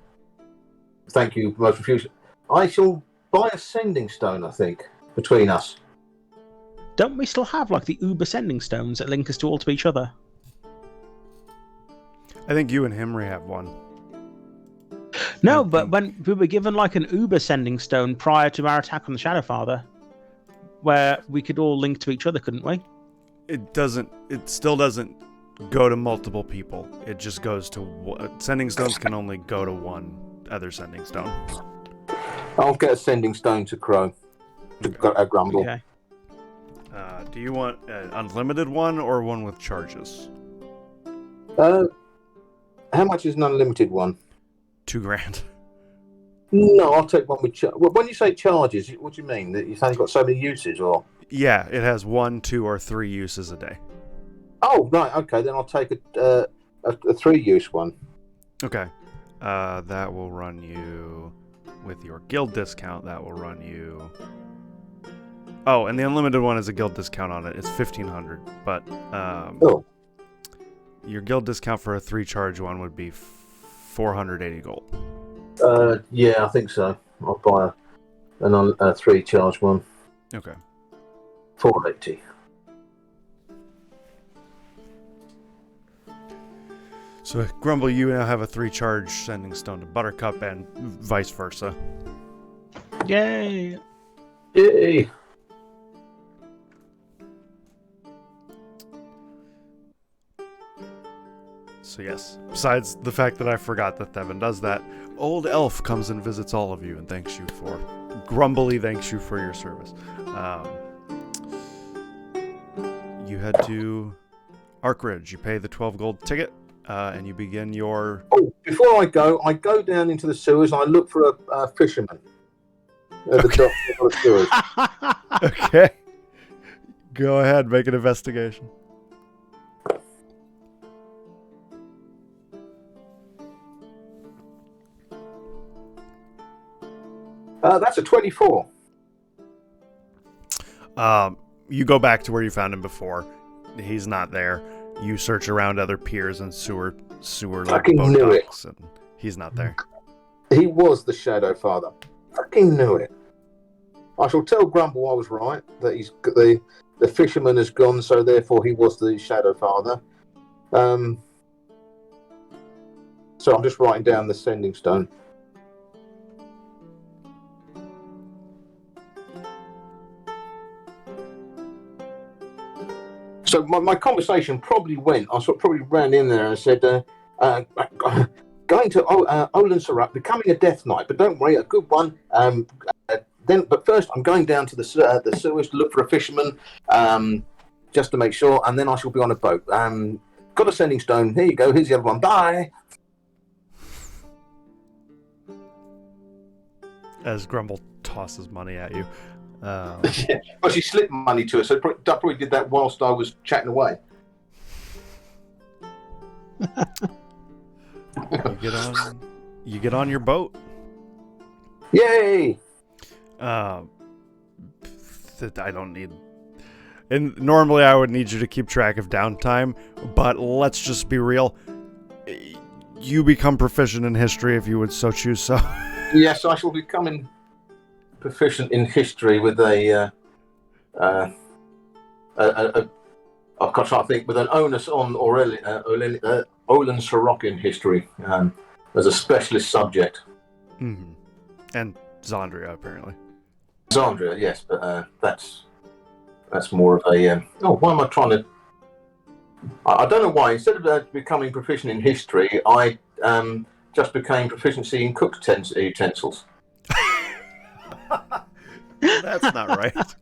Thank you, most profusely. I shall buy a sending stone, I think, between us. Don't we still have, like, the Uber sending stones that link us to all to each other? I think you and Himri have one. No, but when we were given, like, an Uber sending stone prior to our attack on the Shadowfather, where we could all link to each other, couldn't we? It still doesn't go to multiple people. It just goes to... Sending stones can only go to one other sending stone. I'll get a sending stone to Crow. To Grumble. Okay. Do you want an unlimited one or one with charges? How much is an unlimited one? 2 grand. No, I'll take one with well, when you say charges, what do you mean? That you've only got so many uses, or? Yeah, it has 1, 2, or 3 uses a day. Oh, right. Okay, then I'll take a 3-use one. Okay. That will run you, with your guild discount, that will run you... Oh, and the unlimited one is a guild discount on it. It's 1,500, but your guild discount for a 3-charge one would be 480 gold. Yeah, I think so. I'll buy a 3-charge one. Okay. 480. So, Grumble, you now have a 3-charge Sending Stone to Buttercup and vice versa. Yay! Yay! So yes, besides the fact that I forgot that Thevin does that, Old Elf comes and visits all of you and grumbly thanks you for your service. You head to Arkridge, you pay the 12 gold ticket, and you begin your... Oh, before I go down into the sewers and I look for a fisherman. At the top of the sewers. Okay. Go ahead, make an investigation. That's a 24. You go back to where you found him before. He's not there. You search around other piers and sewer Fucking boat knew it. docks, and he's not there. He was the Shadow Father. Fucking knew it. I shall tell Grumble I was right, that the fisherman has gone, so therefore he was the Shadow Father. So I'm just writing down the Sending Stone. So my conversation probably went. I probably ran in there and said, "Going to Olin Sarat, becoming a Death Knight, but don't worry, a good one. But first, I'm going down to the sewers to look for a fisherman, just to make sure, and then I shall be on a boat. Got a Sending Stone. Here you go. Here's the other one. Bye." As Grumble tosses money at you. Well, she slipped money to us, so I probably did that whilst I was chatting away. You get on your boat. Yay! I don't need... And normally I would need you to keep track of downtime, but let's just be real. You become proficient in history if you would so choose so. Yes, I shall be becoming proficient in history with I can't think, with an onus on Olin Sarok in history as a specialist subject. Mm-hmm. And Zandria, apparently. Zandria, yes, but that's more of a... why am I trying to... I don't know why. Instead of becoming proficient in history, I just became proficiency in cooked utensils. That's not right.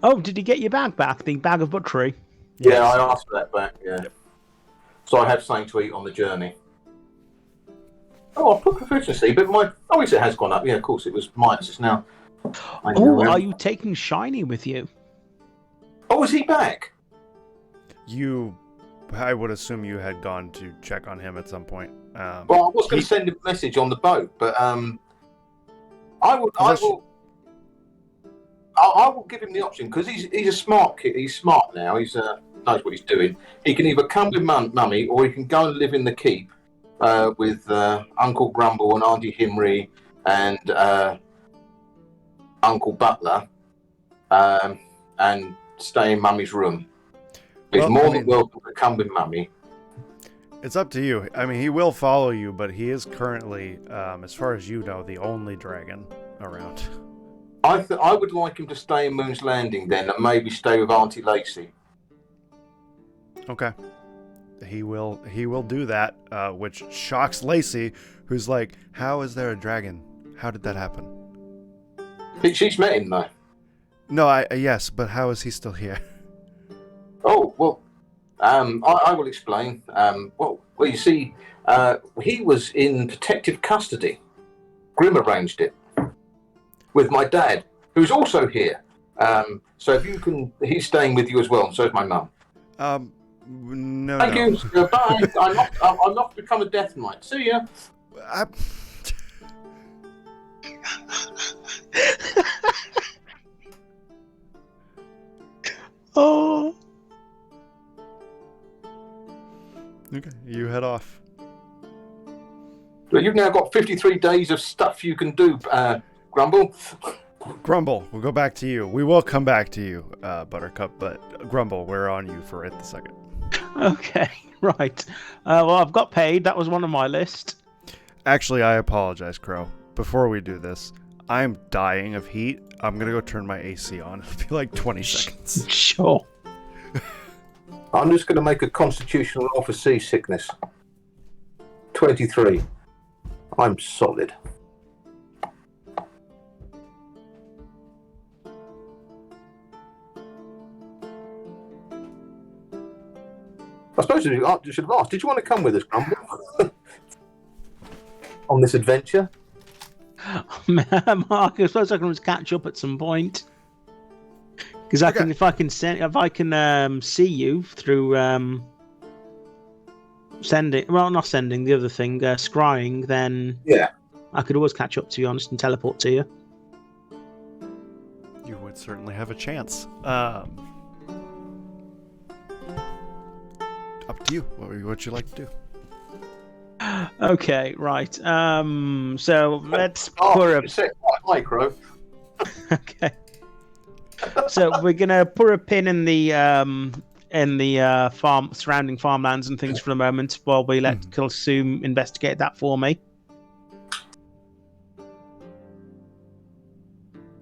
Oh, did he get your bag back? The bag of butchery? Yeah, I asked for that back, yeah. Yep. So I have something to eat on the journey. Oh, I put proficiency, but yes, it has gone up. Yeah, of course, it was minus. It's now... are you taking Shiny with you? Oh, is he back? I would assume you had gone to check on him at some point. Well, I was going to send him a message on the boat, but I will give him the option, because he's a smart kid. He's smart now. He's knows what he's doing. He can either come with Mummy, or he can go and live in the keep with Uncle Grumble and Auntie Himri and Uncle Butler, and stay in Mummy's room. He's than welcome to come with Mummy. It's up to you. I mean, he will follow you, but he is currently, as far as you know, the only dragon around. I would like him to stay in Moon's Landing then, and maybe stay with Auntie Lacey. Okay. He will do that, which shocks Lacey, who's like, how is there a dragon? How did that happen? She's met him, though. No, yes, but how is he still here? Oh, well, I will explain. Well, you see, He was in protective custody. Grim arranged it with my dad, who's also here. So if you can, he's staying with you as well, and so is my mum. No. Thank you. Bye. I'm off to become a Death Knight. See ya. Oh. Okay, you head off. Well, you've now got 53 days of stuff you can do, Grumble. Grumble, we'll go back to you. We will come back to you, Buttercup, but Grumble, we're on you for right the second. Okay, right. Well, I've got paid. That was one on my list. Actually, I apologize, Crow. Before we do this, I'm dying of heat. I'm going to go turn my AC on. It'll be like 20 seconds. Sure. I'm just going to make a constitutional roll for seasickness. 23. I'm solid. I suppose you should have asked, did you want to come with us, Grumble? On this adventure? Mark, I suppose I can just catch up at some point. Because if I can see you through the other thing, scrying, then yeah, I could always catch up, to be honest, and teleport to you. You would certainly have a chance. Up to you. What would you like to do? Okay, right. So let's put a micro. Okay. So we're gonna put a pin in the surrounding farmlands and things for the moment, while we let Kilsoom investigate that for me.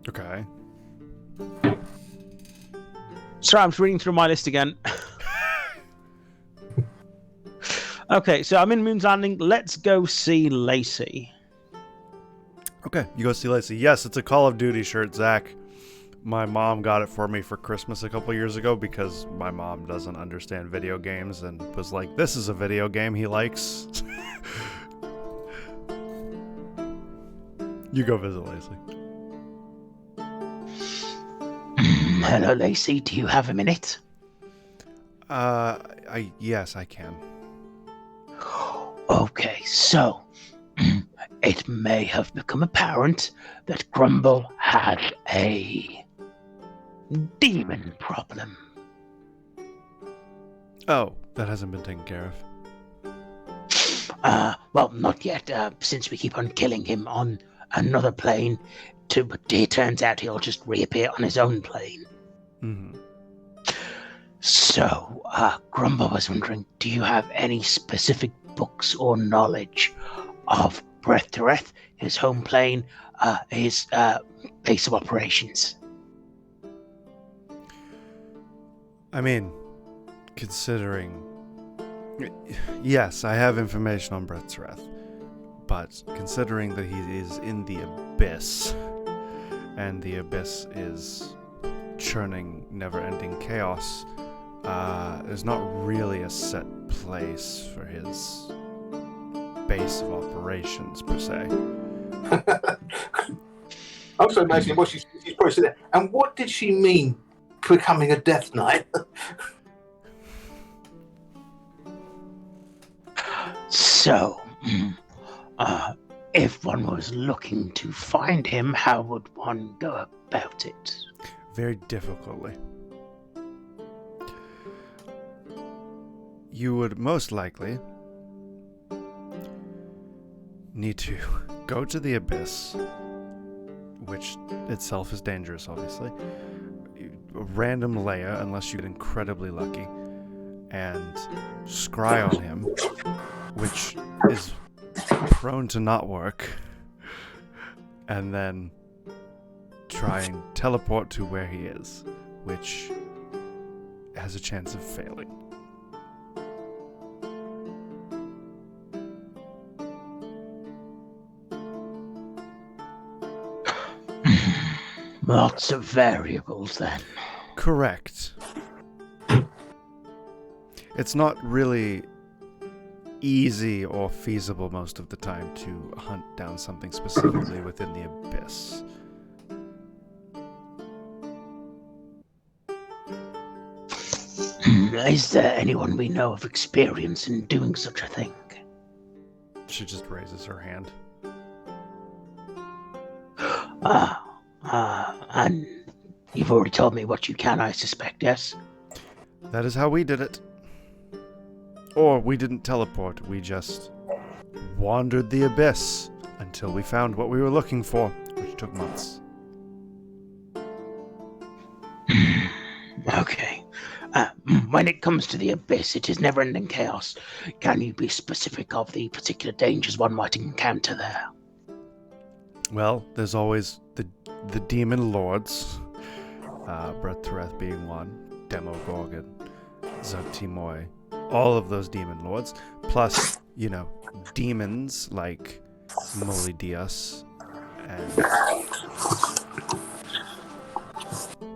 Okay. Sorry, I'm just reading through my list again. Okay, so I'm in Moon's Landing. Let's go see Lacey. Okay, you go see Lacey. Yes, it's a Call of Duty shirt, Zach. My mom got it for me for Christmas a couple years ago because my mom doesn't understand video games and was like, this is a video game he likes. You go visit Lacey. Hello, Lacey. Do you have a minute? Yes, I can. Okay, so it may have become apparent that Grumble had a demon problem. Oh, that hasn't been taken care of? Well, not yet, since we keep on killing him on another plane, but it turns out he'll just reappear on his own plane. Mm-hmm. So, Grumble was wondering, do you have any specific books or knowledge of Breath to Earth, his home plane, his base of operations? I mean, considering... Yes, I have information on Breath to Earth, but considering that he is in the Abyss, and the Abyss is churning, never-ending chaos, there's not really a set place for his base of operations, per se. I'm so imagining what she's probably said there. And what did she mean, becoming a Death Knight? So, if one was looking to find him, how would one go about it? Very difficultly. You would most likely need to go to the Abyss, which itself is dangerous, obviously. A random Leia, unless you get incredibly lucky, and scry on him, which is prone to not work, and then try and teleport to where he is, which has a chance of failing. Lots of variables, then. Correct. It's not really easy or feasible most of the time to hunt down something specifically within the abyss. Is there anyone we know of experience in doing such a thing? She just raises her hand. And you've already told me what you can, I suspect, yes? That is how we did it. Or we didn't teleport, we just wandered the abyss until we found what we were looking for, which took months. Okay. When it comes to the abyss, it is never-ending chaos. Can you be specific of the particular dangers one might encounter there? Well, there's always the demon lords, Brethureth being one, Demogorgon, Zugtimoy, all of those demon lords, plus, demons like Molidius and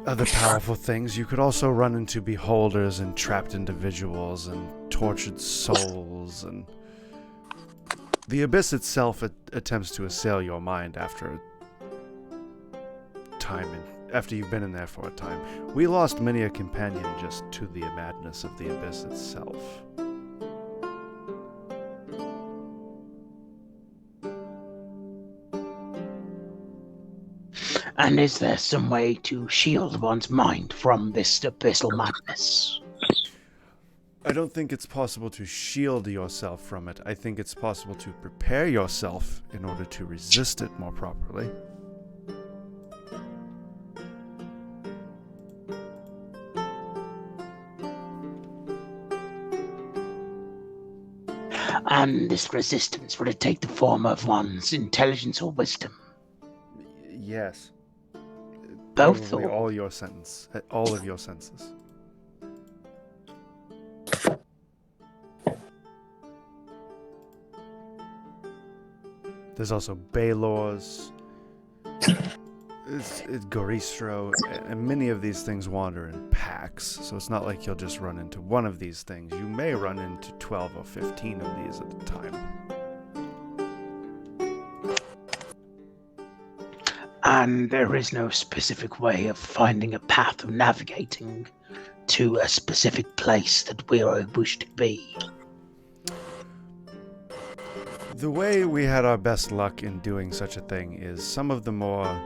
other powerful things. You could also run into beholders and trapped individuals and tortured souls, and the abyss itself attempts to assail your mind after you've been in there for a time. We lost many a companion just to the madness of the abyss itself. And is there some way to shield one's mind from this abyssal madness? I don't think it's possible to shield yourself from it. I think it's possible to prepare yourself in order to resist it more properly. And this resistance, would it take the form of one's intelligence or wisdom? Yes. Both, Probably or? all of your senses. There's also Baelors, it's Goristro, and many of these things wander in packs, so it's not like you'll just run into one of these things. You may run into 12 or 15 of these at a time. And there is no specific way of finding a path of navigating to a specific place that we wish to be. The way we had our best luck in doing such a thing is some of the more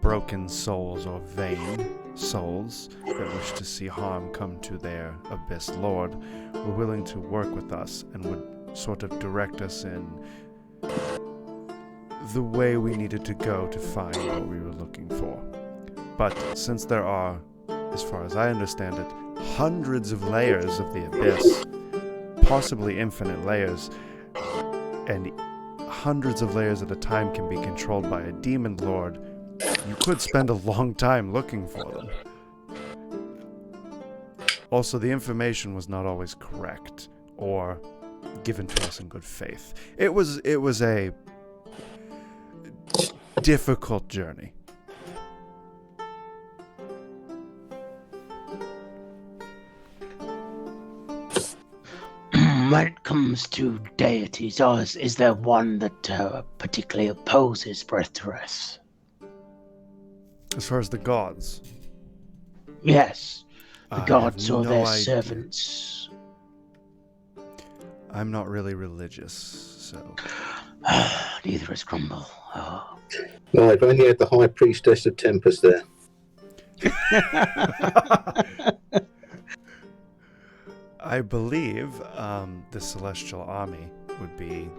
broken souls or vain souls that wish to see harm come to their abyss lord were willing to work with us and would sort of direct us in the way we needed to go to find what we were looking for. But since there are, as far as I understand it, hundreds of layers of the abyss, possibly infinite layers, and hundreds of layers at a time can be controlled by a demon lord, you could spend a long time looking for them. Also, the information was not always correct or given to us in good faith. It was a difficult journey. When it comes to deities, is there one that particularly opposes Brethureth? As far as the gods, Yes, the I gods have or no their idea. servants. I'm not really religious, so... Neither is Grumble. Oh. Well, I've only had the High Priestess of Tempest there. I believe the Celestial Army would be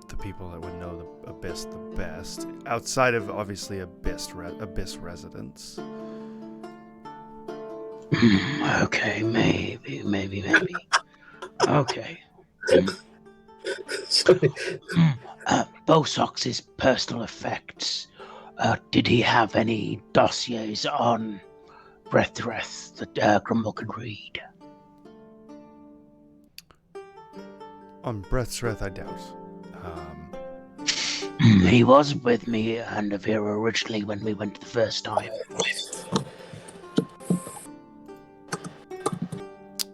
the people that would know the Abyss the best, outside of, obviously, Abyss residents. Okay, maybe. Okay. Bosox's personal effects. Did he have any dossiers on Brethureth that Grumble could read? On Brethureth, I doubt. He was with me and Avira originally when we went the first time.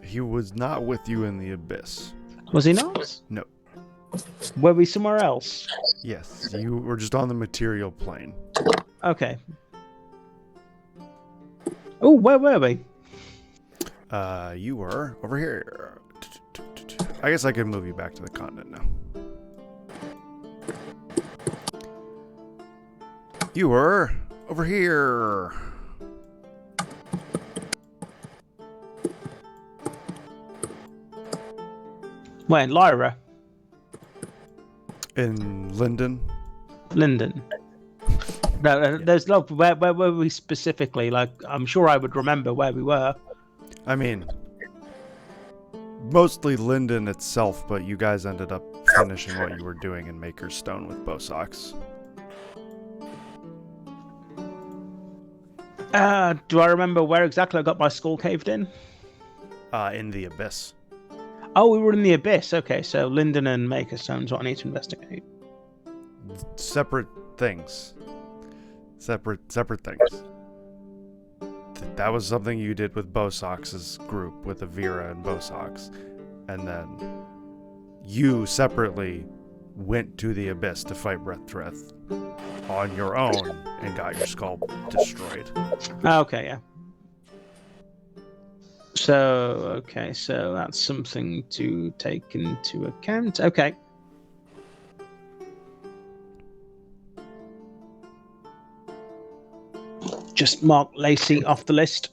He was not with you in the abyss. Was he not? No. Were we somewhere else? Yes, you were just on the material plane. Okay. Oh, where were we? You were over here. I guess I could move you back to the continent now. You were over here. Where, in Lyra? In Linden. Linden. No, there's no. Where were we specifically? Like, I'm sure I would remember where we were. I mean, mostly Linden itself, but you guys ended up finishing what you were doing in Maker's Stone with Bosox. Do I remember where exactly I got my skull caved in? In the Abyss. Oh, we were in the Abyss. Okay, so Linden and Makerstone's what I need to investigate. Separate things. Separate things. That was something you did with Bosox's group, with Avira and Bosox. And then you separately went to the Abyss to fight Brethtreth on your own and got your skull destroyed. Okay, yeah. So that's something to take into account. Okay. Just mark Lacey off the list.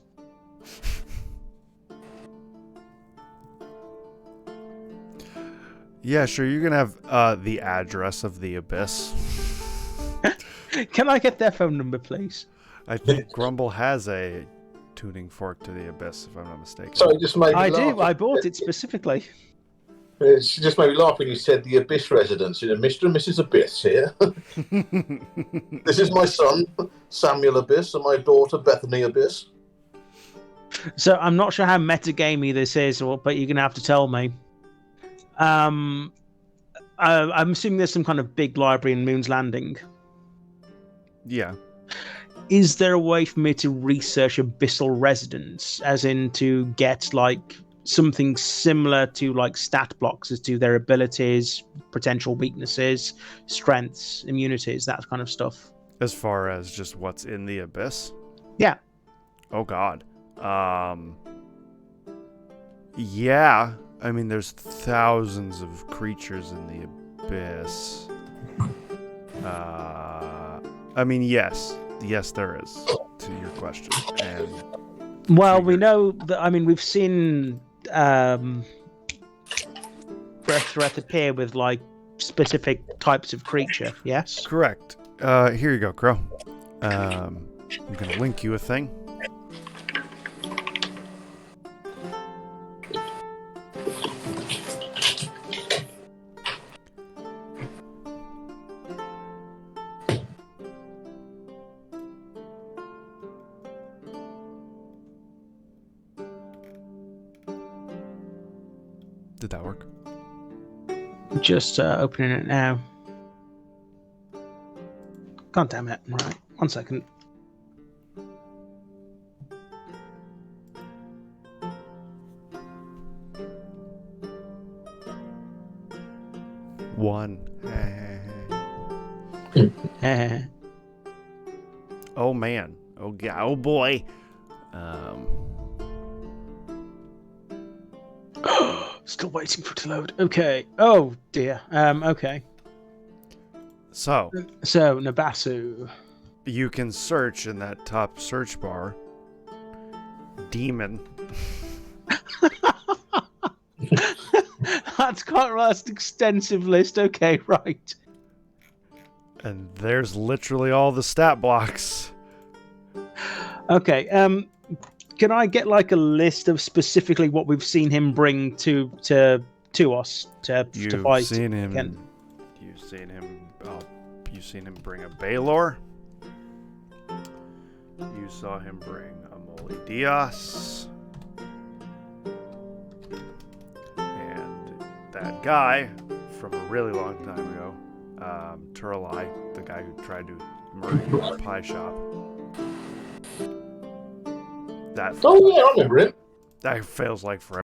Yeah, sure. You can have the address of the Abyss. Can I get their phone number, please? I think Grumble has a tuning fork to the Abyss, if I'm not mistaken. So it just made me I laugh. do. I bought it specifically. It just made me laugh when you said the Abyss residence. You know, Mr. and Mrs. Abyss here. This is my son, Samuel Abyss, and my daughter, Bethany Abyss. So I'm not sure how metagamey this is, but you're gonna have to tell me. I'm assuming there's some kind of big library in Moon's Landing. Yeah. Is there a way for me to research abyssal residents, as in to get like something similar to like stat blocks as to their abilities, potential weaknesses, strengths, immunities, that kind of stuff? As far as just what's in the Abyss? Yeah. Oh, God. Yeah. I mean, there's thousands of creatures in the Abyss. I mean, yes. Yes, there is, to your question. And well, we know that, I mean, we've seen Brethtreth appear with, like, specific types of creature, yes? correct. Here you go, Crow. I'm going to link you a thing. Did that work? Just opening it now. God damn it. Right, 1 second. One. Oh, man. Oh, God. Oh, boy. Still waiting for it to load. Okay. Oh, dear. Okay. So, Nabasu. you can search in that top search bar. Demon. That's an extensive list. Okay, right. And there's literally all the stat blocks. Okay. Can I get like a list of specifically what we've seen him bring to us to You've fight? seen him. Ken? You've seen him. You've seen him bring a Baylor. You saw him bring a Moli Diaz. And that guy from a really long time ago, Turlai, the guy who tried to murder you in the pie shop. That Oh, yeah, I remember it. that feels like forever